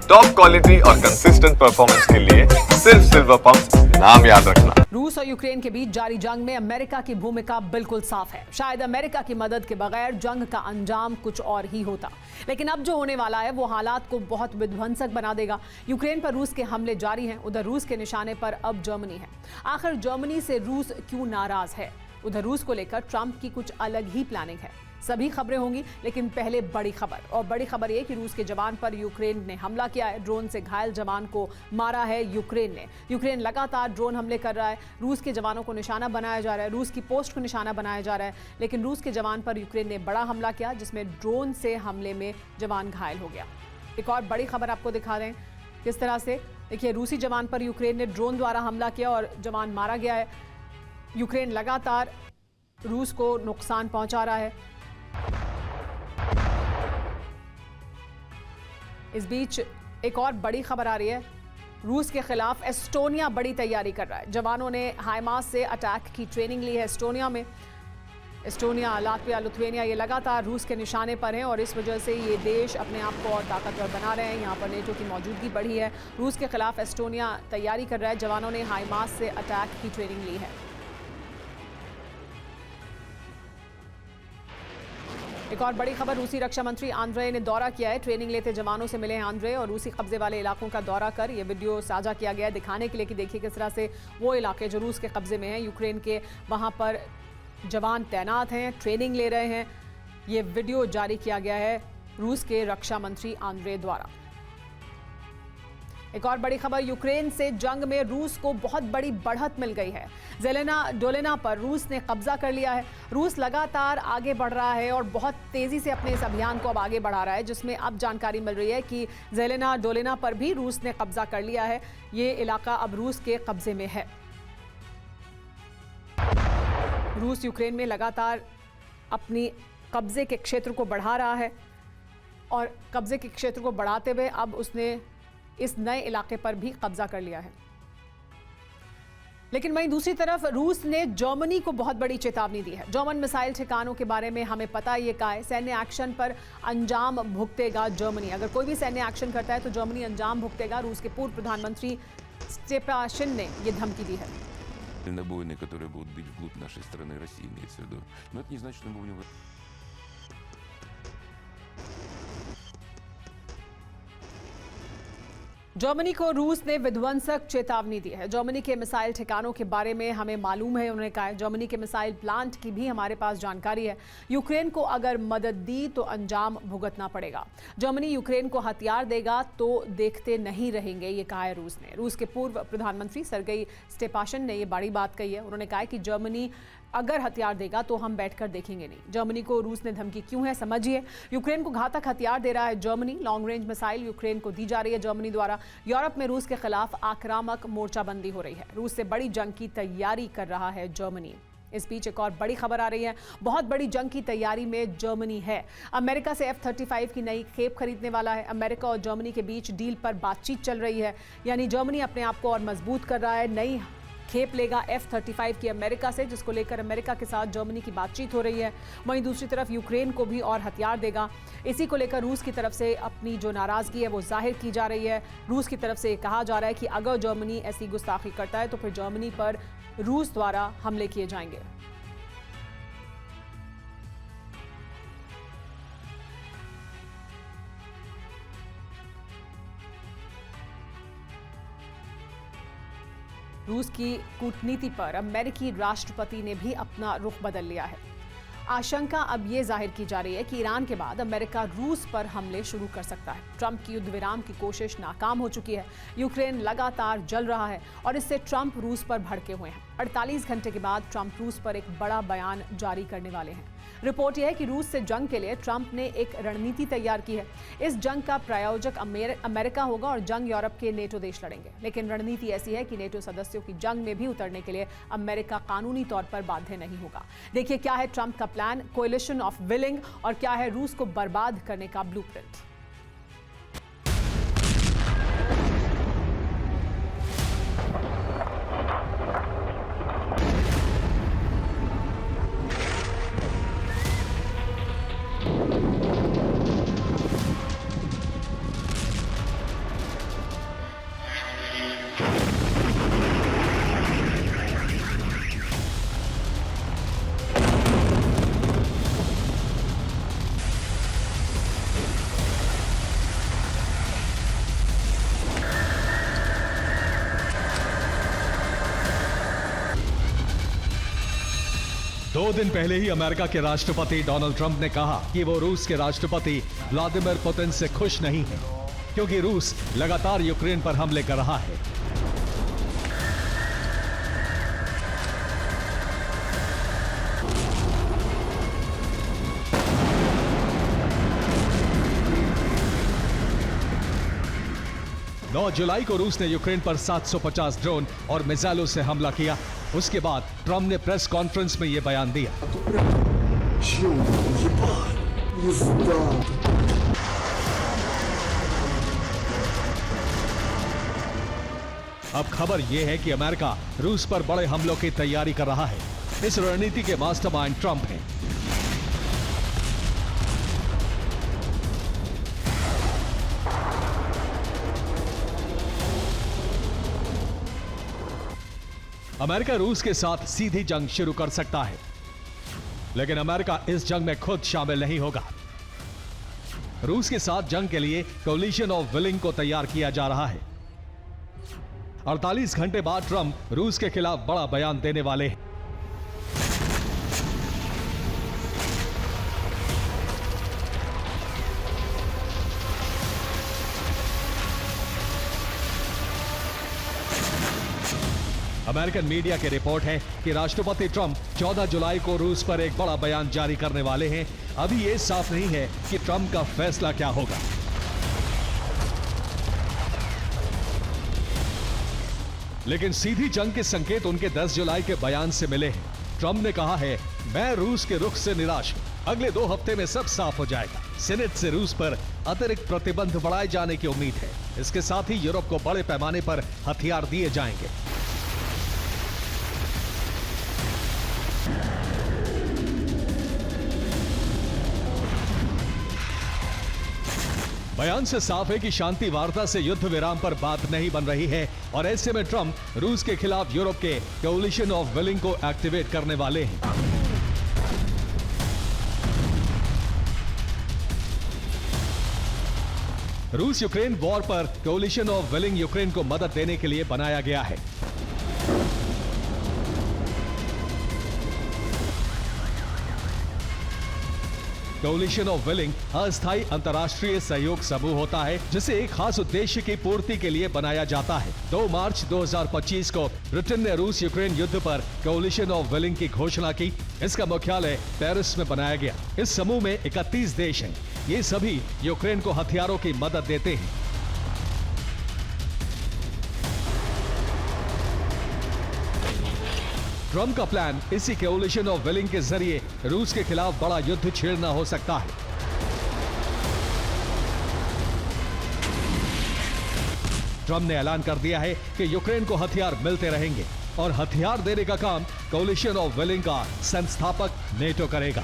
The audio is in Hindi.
टॉप क्वालिटी और कंसिस्टेंट परफॉर्मेंस के लिए सिर्फ सिल्वर पंप नाम याद रखना। रूस और यूक्रेन के बीच जारी जंग में अमेरिका की भूमिका बिल्कुल साफ है। शायद अमेरिका की मदद के बगैर जंग का अंजाम कुछ और ही होता, लेकिन अब जो होने वाला है वो हालात को बहुत विध्वंसक बना देगा। यूक्रेन पर रूस के हमले जारी हैं, उधर रूस के निशाने पर अब जर्मनी है। आखिर जर्मनी से रूस क्यों नाराज है? उधर रूस को लेकर ट्रंप की कुछ अलग ही प्लानिंग है। सभी खबरें होंगी, लेकिन पहले बड़ी खबर। और बड़ी खबर ये कि रूस के जवान पर यूक्रेन ने हमला किया है। ड्रोन से घायल जवान को मारा है यूक्रेन ने। यूक्रेन लगातार ड्रोन हमले कर रहा है। रूस के जवानों को निशाना बनाया जा रहा है, रूस की पोस्ट को निशाना बनाया जा रहा है, लेकिन रूस के जवान पर यूक्रेन ने बड़ा हमला किया, जिसमें ड्रोन से हमले में जवान घायल हो गया। एक और बड़ी खबर आपको दिखा दें किस तरह से। देखिए, रूसी जवान पर यूक्रेन ने ड्रोन द्वारा हमला किया और जवान मारा गया है। यूक्रेन लगातार रूस को नुकसान पहुंचा रहा है। इस बीच एक और बड़ी खबर आ रही है। रूस के खिलाफ एस्टोनिया बड़ी तैयारी कर रहा है। जवानों ने हाइमास से अटैक की ट्रेनिंग ली है एस्टोनिया में। एस्टोनिया, लातविया, लिथुआनिया ये लगातार रूस के निशाने पर हैं और इस वजह से ये देश अपने आप को और ताकतवर बना रहे हैं। यहाँ पर नेटो की मौजूदगी बढ़ी है। रूस के खिलाफ एस्टोनिया तैयारी कर रहा है। जवानों ने हाइमास से अटैक की ट्रेनिंग ली है। एक और बड़ी खबर, रूसी रक्षा मंत्री आंद्रे ने दौरा किया है। ट्रेनिंग लेते जवानों से मिले हैं आंद्रे और रूसी कब्जे वाले इलाकों का दौरा कर ये वीडियो साझा किया गया है दिखाने के लिए कि देखिए किस तरह से वो इलाके जो रूस के कब्जे में हैं, यूक्रेन के, वहां पर जवान तैनात हैं, ट्रेनिंग ले रहे हैं। ये वीडियो जारी किया गया है रूस के रक्षा मंत्री आंद्रे द्वारा। एक और बड़ी खबर, यूक्रेन से जंग में रूस को बहुत बड़ी बढ़त मिल गई है। ज़ेलेना डोलेना पर रूस ने कब्जा कर लिया है। रूस लगातार आगे बढ़ रहा है और बहुत तेजी से अपने इस अभियान को अब आगे बढ़ा रहा है, जिसमें अब जानकारी मिल रही है कि ज़ेलेना डोलेना पर भी रूस ने कब्जा कर लिया है। ये इलाका अब रूस के कब्जे में है। रूस यूक्रेन में लगातार अपनी कब्जे के क्षेत्र को बढ़ा रहा है और कब्जे के क्षेत्र को बढ़ाते हुए अब उसने इस नए इलाके पर भी कब्जा कर लिया है। लेकिन वहीं दूसरी तरफ रूस ने जर्मनी को बहुत बड़ी चेतावनी दी है। जर्मन मिसाइल ठिकानों के बारे में हमें पता ये कहा है, सैन्य एक्शन पर अंजाम भुगतेगा जर्मनी। अगर कोई भी सैन्य एक्शन करता है तो जर्मनी अंजाम भुगतेगा। रूस के पूर्व प्रधानमंत्री स्टेपाशिन ने यह धमकी दी है। Дальнобойные, которые будут бить вглубь нашей страны, России имеется в виду. Но это не значит, что мы будем... जर्मनी को रूस ने विध्वंसक चेतावनी दी है। जर्मनी के मिसाइल ठिकानों के बारे में हमें मालूम है, उन्होंने कहा है। जर्मनी के मिसाइल प्लांट की भी हमारे पास जानकारी है। यूक्रेन को अगर मदद दी तो अंजाम भुगतना पड़ेगा। जर्मनी यूक्रेन को हथियार देगा तो देखते नहीं रहेंगे, ये कहा है रूस ने। रूस के पूर्व प्रधानमंत्री सर्गेई स्टेपाशिन ने ये बड़ी बात कही है। उन्होंने कहा है कि जर्मनी अगर हथियार देगा तो हम बैठकर देखेंगे नहीं। जर्मनी को रूस ने धमकी क्यों है समझिए। यूक्रेन को घातक हथियार दे रहा है Germany. Long range missile Ukraine को दी जा रही है जर्मनी द्वारा। यूरोप में रूस के खिलाफ आक्रामक मोर्चाबंदी हो रही है। रूस से बड़ी जंग की तैयारी कर रहा है जर्मनी। इस बीच एक और बड़ी खबर आ रही है। बहुत बड़ी जंग की तैयारी में जर्मनी है। अमेरिका से F-35 की नई खेप खरीदने वाला है। अमेरिका और जर्मनी के बीच डील पर बातचीत चल रही है, यानी जर्मनी अपने आप को और मजबूत कर रहा है। नई खेप लेगा F-35 की अमेरिका से, जिसको लेकर अमेरिका के साथ जर्मनी की बातचीत हो रही है। वहीं दूसरी तरफ यूक्रेन को भी और हथियार देगा। इसी को लेकर रूस की तरफ से अपनी जो नाराजगी है वो जाहिर की जा रही है। रूस की तरफ से कहा जा रहा है कि अगर जर्मनी ऐसी गुस्ताखी करता है तो फिर जर्मनी पर रूस द्वारा हमले किए जाएंगे। रूस की कूटनीति पर अमेरिकी राष्ट्रपति ने भी अपना रुख बदल लिया है। आशंका अब ये जाहिर की जा रही है कि ईरान के बाद अमेरिका रूस पर हमले शुरू कर सकता है। ट्रंप की युद्ध विराम की कोशिश नाकाम हो चुकी है। यूक्रेन लगातार जल रहा है और इससे ट्रंप रूस पर भड़के हुए हैं। 48 घंटे के बाद ट्रंप रूस पर एक बड़ा बयान जारी करने वाले हैं। रिपोर्ट यह है कि रूस से जंग के लिए ट्रंप ने एक रणनीति तैयार की है। इस जंग का प्रायोजक अमेरिका होगा और जंग यूरोप के नेटो देश लड़ेंगे। लेकिन रणनीति ऐसी है कि नेटो सदस्यों की जंग में भी उतरने के लिए अमेरिका कानूनी तौर पर बाध्य नहीं होगा। देखिए क्या है ट्रंप का प्लान, कोएलिशन ऑफ विलिंग, और क्या है रूस को बर्बाद करने का ब्लूप्रिंट। 2 दिन पहले ही अमेरिका के राष्ट्रपति डोनाल्ड ट्रंप ने कहा कि वो रूस के राष्ट्रपति व्लादिमीर पुतिन से खुश नहीं है, क्योंकि रूस लगातार यूक्रेन पर हमले कर रहा है। जुलाई को रूस ने यूक्रेन पर 750 ड्रोन और मिसाइलों से हमला किया। उसके बाद ट्रंप ने प्रेस कॉन्फ्रेंस में यह बयान दिया। अब खबर यह है कि अमेरिका रूस पर बड़े हमलों की तैयारी कर रहा है। इस रणनीति के मास्टरमाइंड ट्रंप हैं। अमेरिका रूस के साथ सीधी जंग शुरू कर सकता है, लेकिन अमेरिका इस जंग में खुद शामिल नहीं होगा। रूस के साथ जंग के लिए कोलिशन ऑफ विलिंग को तैयार किया जा रहा है। 48 घंटे बाद ट्रंप रूस के खिलाफ बड़ा बयान देने वाले हैं। अमेरिकन मीडिया की रिपोर्ट है कि राष्ट्रपति ट्रंप 14 जुलाई को रूस पर एक बड़ा बयान जारी करने वाले हैं। अभी यह साफ नहीं है कि ट्रंप का फैसला क्या होगा। लेकिन सीधी जंग के संकेत उनके 10 जुलाई के बयान से मिले हैं। ट्रंप ने कहा है, मैं रूस के रुख से निराश हूं। अगले 2 हफ्ते में सब साफ हो जाएगा। सीनेट से रूस पर अतिरिक्त प्रतिबंध बढ़ाए जाने की उम्मीद है। इसके साथ ही यूरोप को बड़े पैमाने पर हथियार दिए जाएंगे। बयान से साफ है कि शांति वार्ता से युद्ध विराम पर बात नहीं बन रही है और ऐसे में ट्रंप रूस के खिलाफ यूरोप के कोलिशन ऑफ विलिंग को एक्टिवेट करने वाले हैं। रूस यूक्रेन वॉर पर कोलिशन ऑफ विलिंग यूक्रेन को मदद देने के लिए बनाया गया है। कोलिशन ऑफ विलिंग अस्थायी अंतर्राष्ट्रीय सहयोग समूह होता है, जिसे एक खास उद्देश्य की पूर्ति के लिए बनाया जाता है। 2 मार्च 2025 को ब्रिटेन ने रूस यूक्रेन युद्ध पर कोलिशन ऑफ विलिंग की घोषणा की। इसका मुख्यालय पेरिस में बनाया गया। इस समूह में 31 देश हैं। ये सभी यूक्रेन को हथियारों की मदद देते हैं। ट्रंप का प्लान इसी कोलिशन ऑफ विलिंग के जरिए रूस के खिलाफ बड़ा युद्ध छेड़ना हो सकता है। ट्रंप ने ऐलान कर दिया है कि यूक्रेन को हथियार मिलते रहेंगे और हथियार देने का काम कोलिशन ऑफ विलिंग का संस्थापक नेटो करेगा।